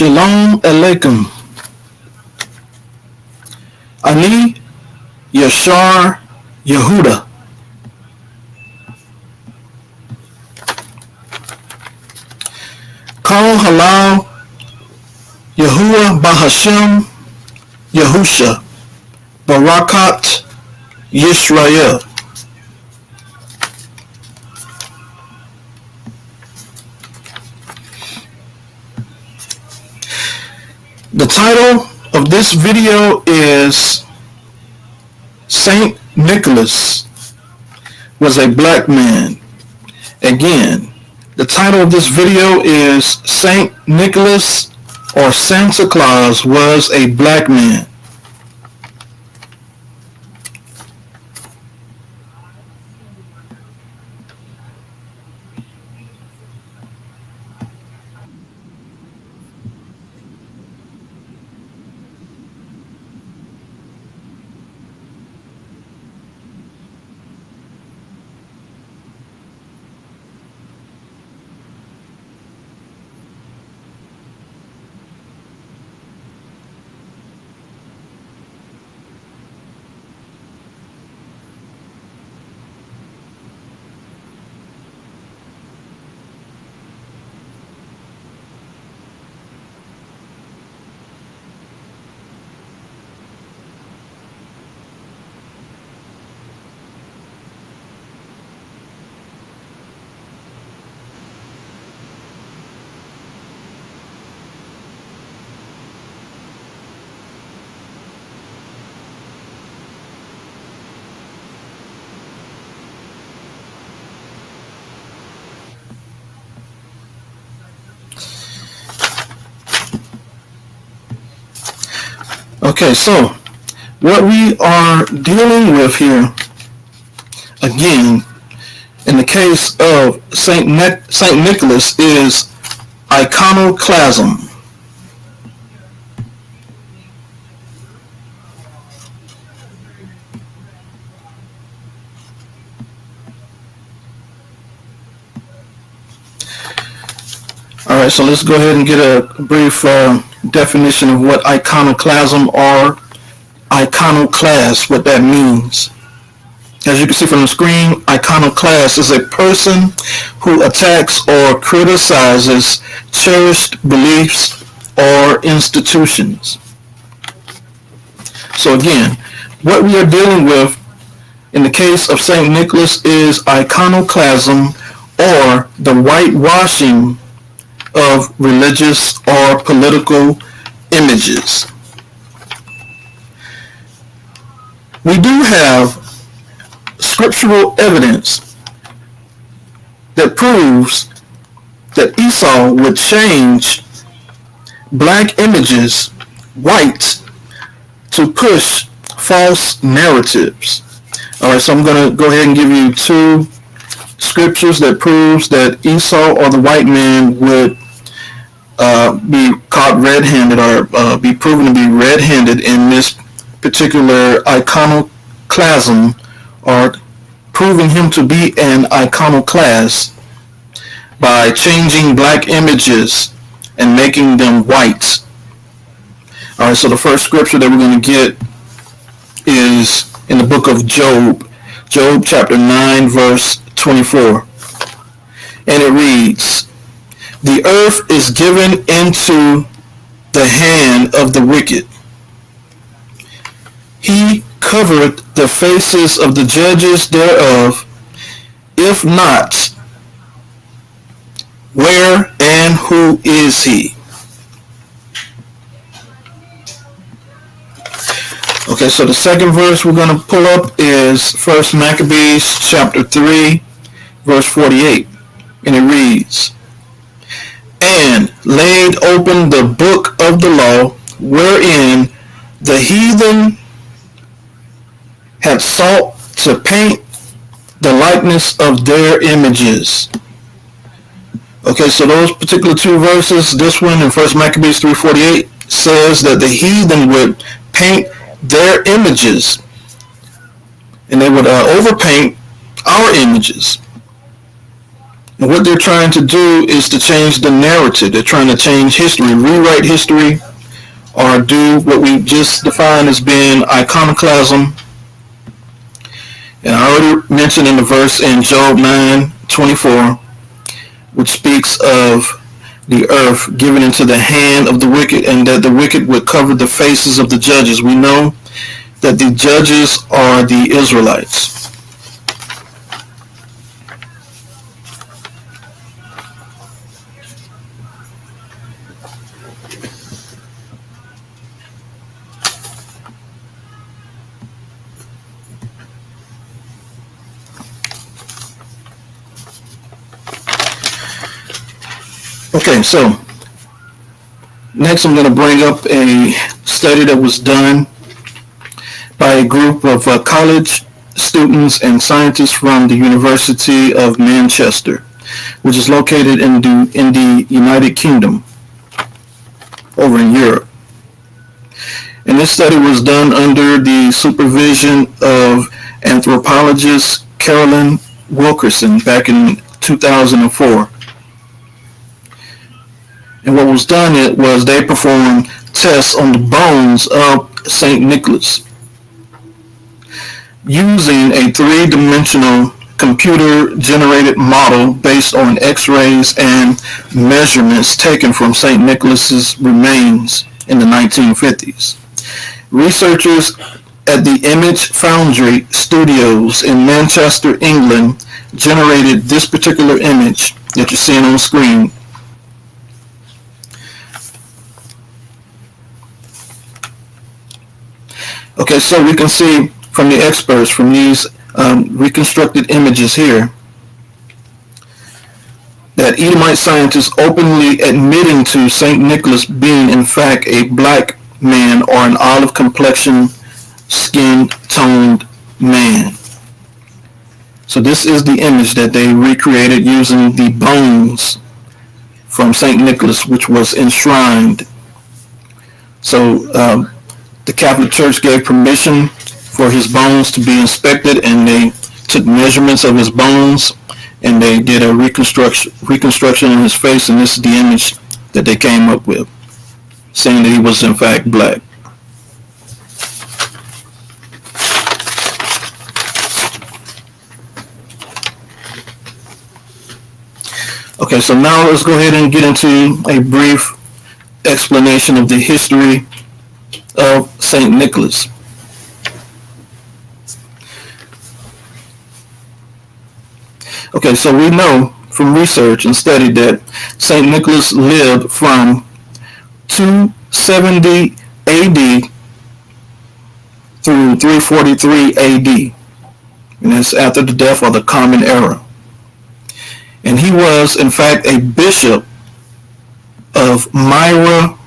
Shalom Aleichem. Ani Yashar Yehuda. Kol Halal Yahuwah Bahashem Yahusha Barakat Yisrael. The title of this video is Saint Nicholas was a black man. Again, the title of this video is Saint Nicholas or Santa Claus was a black man. Okay, so what we are dealing with here, again, in the case of Saint Nicholas, is iconoclasm. All right, so let's go ahead and get a brief definition of what iconoclasm or iconoclast, what that means. As you can see from the screen, iconoclast is a person who attacks or criticizes cherished beliefs or institutions. So again, what we are dealing with in the case of Saint Nicholas is iconoclasm, or the whitewashing of religious or political images. We do have scriptural evidence that proves that Esau would change black images white to push false narratives. All right, so I'm going to go ahead and give you two scriptures that proves that Esau or the white man would be caught red-handed, or be proven to be red-handed in this particular iconoclasm, or proving him to be an iconoclast by changing black images and making them white. All right, so the first scripture that we're going to get is in the book of Job, Job chapter 9, verse 24. And it reads, "The earth is given into the hand of the wicked. He covered the faces of the judges thereof. If not, where and who is he?" Okay, so the second verse we're going to pull up is 1 Maccabees chapter 3, verse 48. And it reads, "And laid open the book of the law, wherein the heathen had sought to paint the likeness of their images." Okay, so those particular two verses, this one in 1 Maccabees 3:48 says that the heathen would paint their images, and they would overpaint our images. And what they're trying to do is to change the narrative. They're trying to change history, rewrite history, or do what we just defined as being iconoclasm. And I already mentioned in the verse in Job 9:24, which speaks of the earth given into the hand of the wicked, and that the wicked would cover the faces of the judges. We know that the judges are the Israelites. Okay, so next I'm going to bring up a study that was done by a group of college students and scientists from the University of Manchester, which is located in the United Kingdom, over in Europe. And this study was done under the supervision of anthropologist Carolyn Wilkerson back in 2004. And what was done was they performed tests on the bones of St. Nicholas using a three-dimensional computer-generated model based on x-rays and measurements taken from St. Nicholas's remains in the 1950s. Researchers at the Image Foundry Studios in Manchester, England, generated this particular image that you're seeing on screen. Okay, so we can see from the experts, from these reconstructed images here, that Edomite scientists openly admitting to St. Nicholas being in fact a black man or an olive complexion, skin-toned man. So this is the image that they recreated using the bones from St. Nicholas, which was enshrined. So the Catholic Church gave permission for his bones to be inspected, and they took measurements of his bones, and they did a reconstruction on his face, and this is the image that they came up with, saying that he was in fact black. Okay, so now let's go ahead and get into a brief explanation of the history of St. Nicholas. Okay, so we know from research and study that St. Nicholas lived from 270 AD through 343 AD, and that's after the death of the Common Era. And he was, in fact, a bishop of Myra,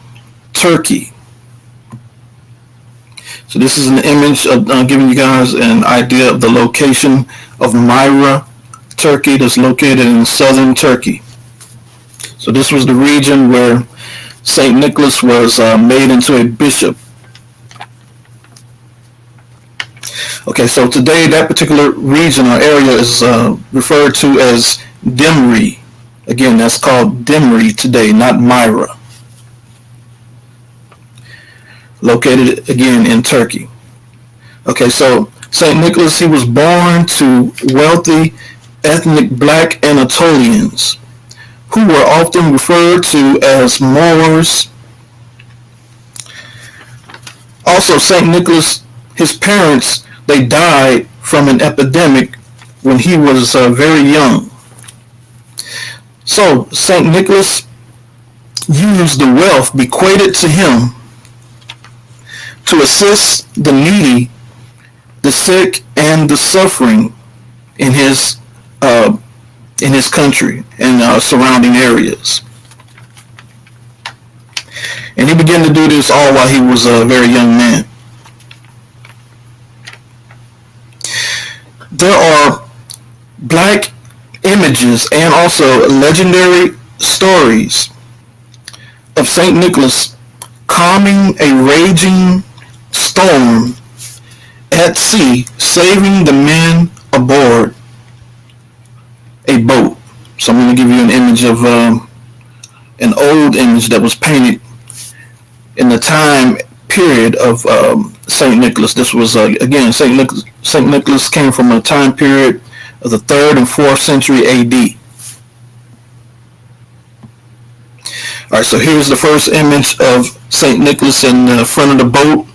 Turkey. So this is an image of giving you guys an idea of the location of Myra, Turkey, that's located in southern Turkey. So this was the region where St. Nicholas was made into a bishop. Okay, so today that particular region or area is referred to as Demri. Again, that's called Demri today, not Myra. Located again in Turkey. Okay, so St. Nicholas, he was born to wealthy ethnic black Anatolians who were often referred to as Moors. Also, St. Nicholas, his parents, they died from an epidemic when he was very young. So St. Nicholas used the wealth bequeathed to him to assist the needy, the sick, and the suffering in his country and surrounding areas. And he began to do this all while he was a very young man. There are black images and also legendary stories of St. Nicholas calming a raging storm at sea, saving the men aboard a boat. So I'm going to give you an image of an old image that was painted in the time period of Saint Nicholas. This was again, Saint Nicholas came from a time period of the 3rd and 4th century A.D. All right, so here's the first image of Saint Nicholas in the front of the boat.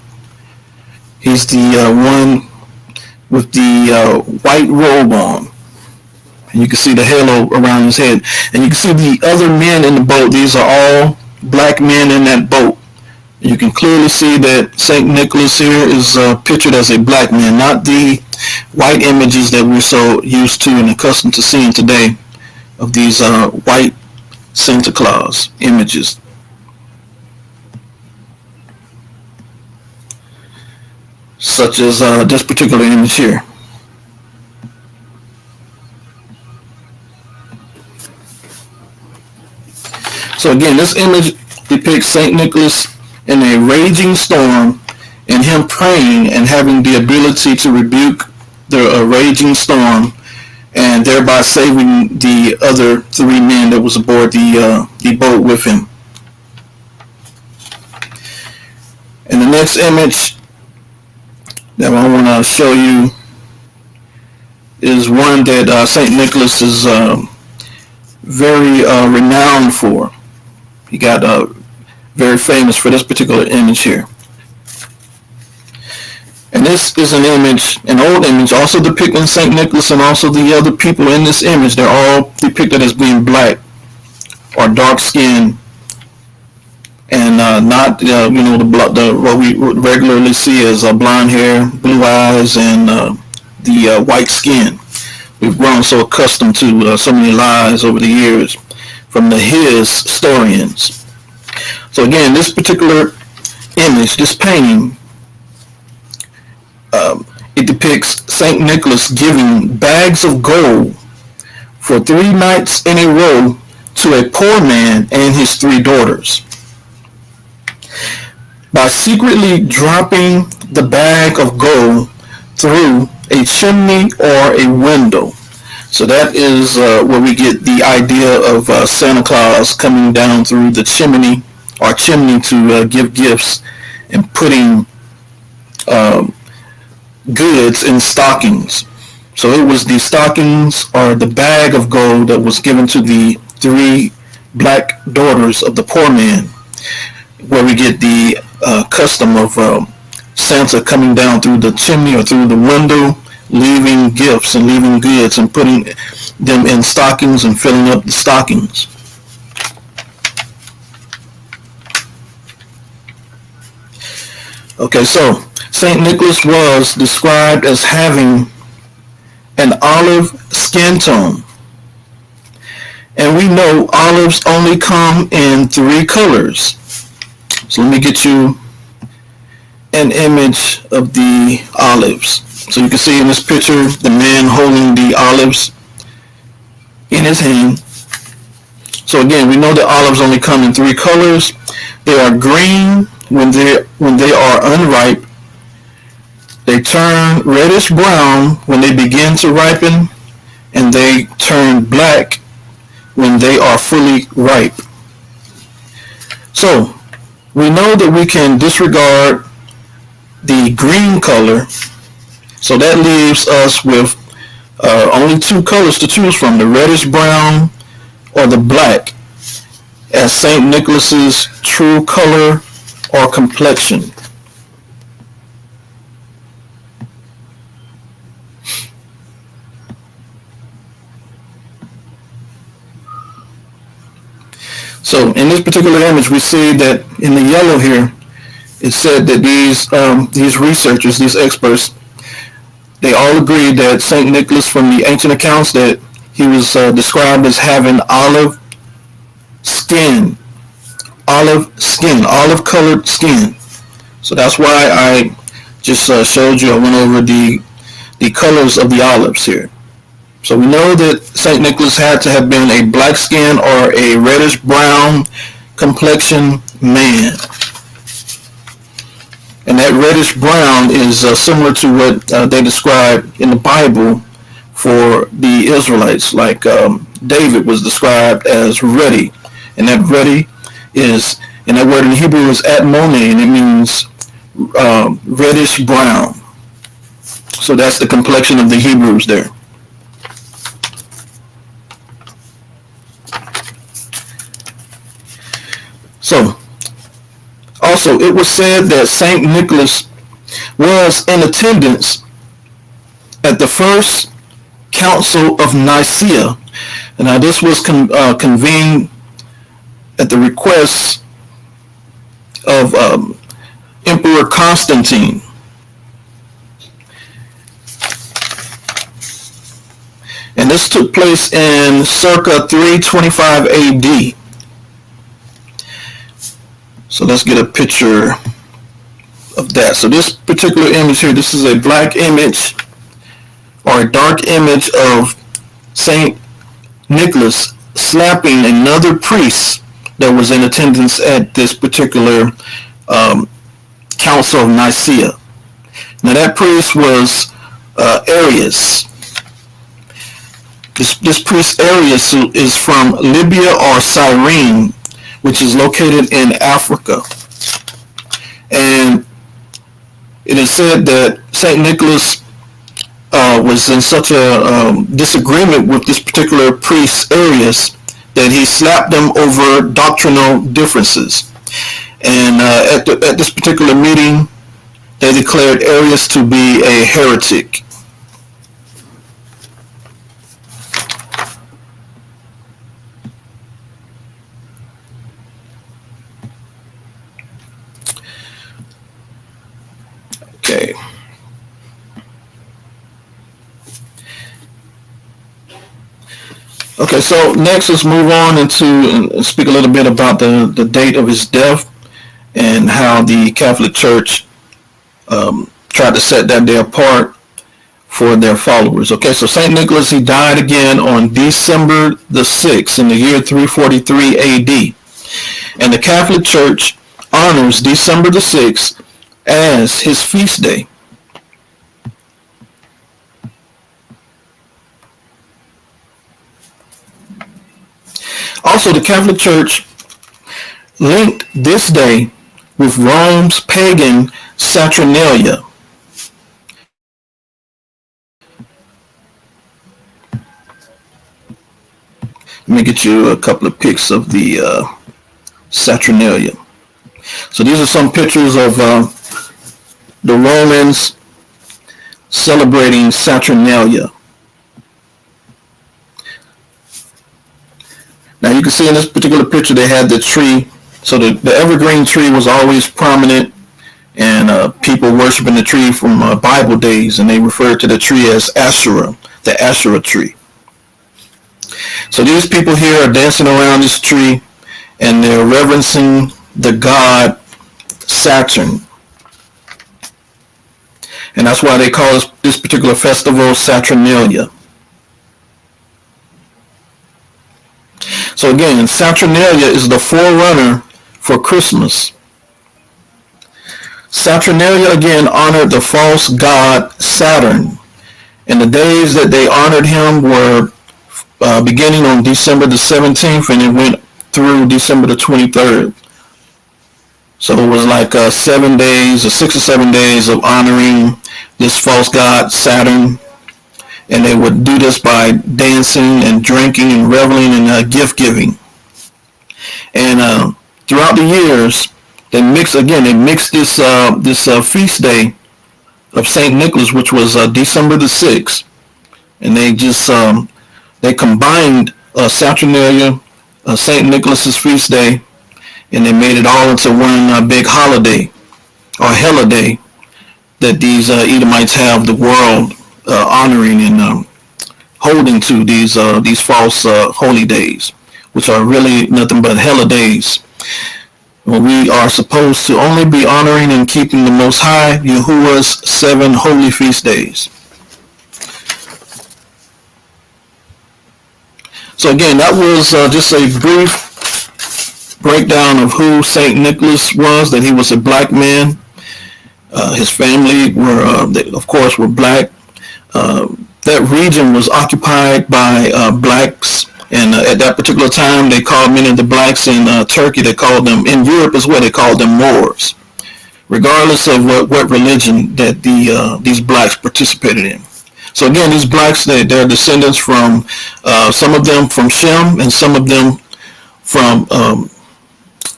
He's the one with the white robe on. And you can see the halo around his head. And you can see the other men in the boat. These are all black men in that boat. You can clearly see that St. Nicholas here is pictured as a black man, not the white images that we're so used to and accustomed to seeing today of these white Santa Claus images. Such as this particular image here. So again, this image depicts St. Nicholas in a raging storm and him praying and having the ability to rebuke the raging storm and thereby saving the other 3 men that was aboard the boat with him. And the next image that I want to show you is one that St. Nicholas is very renowned for. He got very famous for this particular image here. And this is an image, an old image, also depicting St. Nicholas and also the other people in this image. They're all depicted as being black or dark skinned and not, the what we regularly see as blonde hair, blue eyes, and the white skin. We've grown so accustomed to so many lies over the years from the historians. So again, this particular image, this painting, it depicts St. Nicholas giving bags of gold for 3 nights in a row to a poor man and his 3 daughters. By secretly dropping the bag of gold through a chimney or a window. So that is where we get the idea of Santa Claus coming down through the chimney to give gifts and putting goods in stockings. So it was the stockings or the bag of gold that was given to the 3 black daughters of the poor man, where we get the custom of Santa coming down through the chimney or through the window, leaving gifts and leaving goods and putting them in stockings and filling up the stockings. Okay, so St. Nicholas was described as having an olive skin tone. And we know olives only come in 3 colors. So let me get you an image of the olives. So you can see in this picture the man holding the olives in his hand. So again, we know that olives only come in 3 colors. They are green when they are unripe. They turn reddish brown when they begin to ripen, and they turn black when they are fully ripe. So we know that we can disregard the green color, so that leaves us with only 2 colors to choose from, the reddish brown or the black, as St. Nicholas's true color or complexion. So in this particular image, we see that in the yellow here, it said that these researchers, these experts, they all agreed that St. Nicholas, from the ancient accounts, that he was described as having olive colored skin. So that's why I just showed you, I went over the colors of the olives here. So we know that St. Nicholas had to have been a black skin or a reddish brown complexion man. And that reddish brown is similar to what they describe in the Bible for the Israelites. Like David was described as ready, and that ready is, and that word in Hebrew is admone, and it means reddish brown. So that's the complexion of the Hebrews there. So, also, it was said that St. Nicholas was in attendance at the first Council of Nicaea. And now this was convened at the request of Emperor Constantine. And this took place in circa 325 AD. So let's get a picture of that. So this particular image here, this is a black image or a dark image of Saint Nicholas slapping another priest that was in attendance at this particular Council of Nicaea. Now that priest was Arius. This priest Arius is from Libya or Cyrene, which is located in Africa. And it is said that St. Nicholas was in such a disagreement with this particular priest Arius that he slapped them over doctrinal differences. And at this particular meeting, they declared Arius to be a heretic. Okay. Okay, so next let's move on into and speak a little bit about the date of his death and how the Catholic Church tried to set that day apart for their followers. Okay, so St. Nicholas, he died again on December the 6th in the year 343 AD. And the Catholic Church honors December the 6th as his feast day. Also, the Catholic Church linked this day with Rome's pagan Saturnalia. Let me get you a couple of pics of the Saturnalia. So these are some pictures of the Romans celebrating Saturnalia. Now you can see in this particular picture they had the tree. So the evergreen tree was always prominent, and people worshiping the tree from Bible days, and they referred to the tree as Asherah, the Asherah tree. So these people here are dancing around this tree, and they're reverencing the god Saturn. And that's why they call this particular festival Saturnalia. So again, Saturnalia is the forerunner for Christmas. Saturnalia again honored the false god Saturn. And the days that they honored him were beginning on December the 17th, and it went through December the 23rd. So it was like 7 days or 6 or 7 days of honoring this false god Saturn. And they would do this by dancing and drinking and reveling and gift giving. And throughout the years, they mixed this feast day of St. Nicholas, which was December the 6th. And they just they combined Saturnalia, St. Nicholas's feast day, and they made it all into one big holiday or holiday that these Edomites have the world honoring and holding to these false holy days, which are really nothing but holidays. Well, we are supposed to only be honoring and keeping the Most High Yahuwah's 7 holy feast days. So again, that was just a brief breakdown of who St. Nicholas was, that he was a black man. His family were, of course, were black. That that region was occupied by blacks. And at that particular time, they called many of the blacks in Turkey, they called them, in Europe as well, they called them Moors, regardless of what religion that these blacks participated in. So again, these blacks, they're descendants from, some of them from Shem and some of them from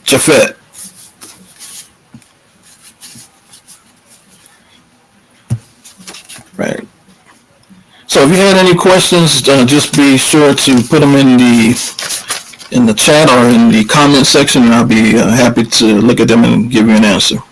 Japhet. Right. So if you had any questions, just be sure to put them in the chat or in the comment section, and I'll be happy to look at them and give you an answer.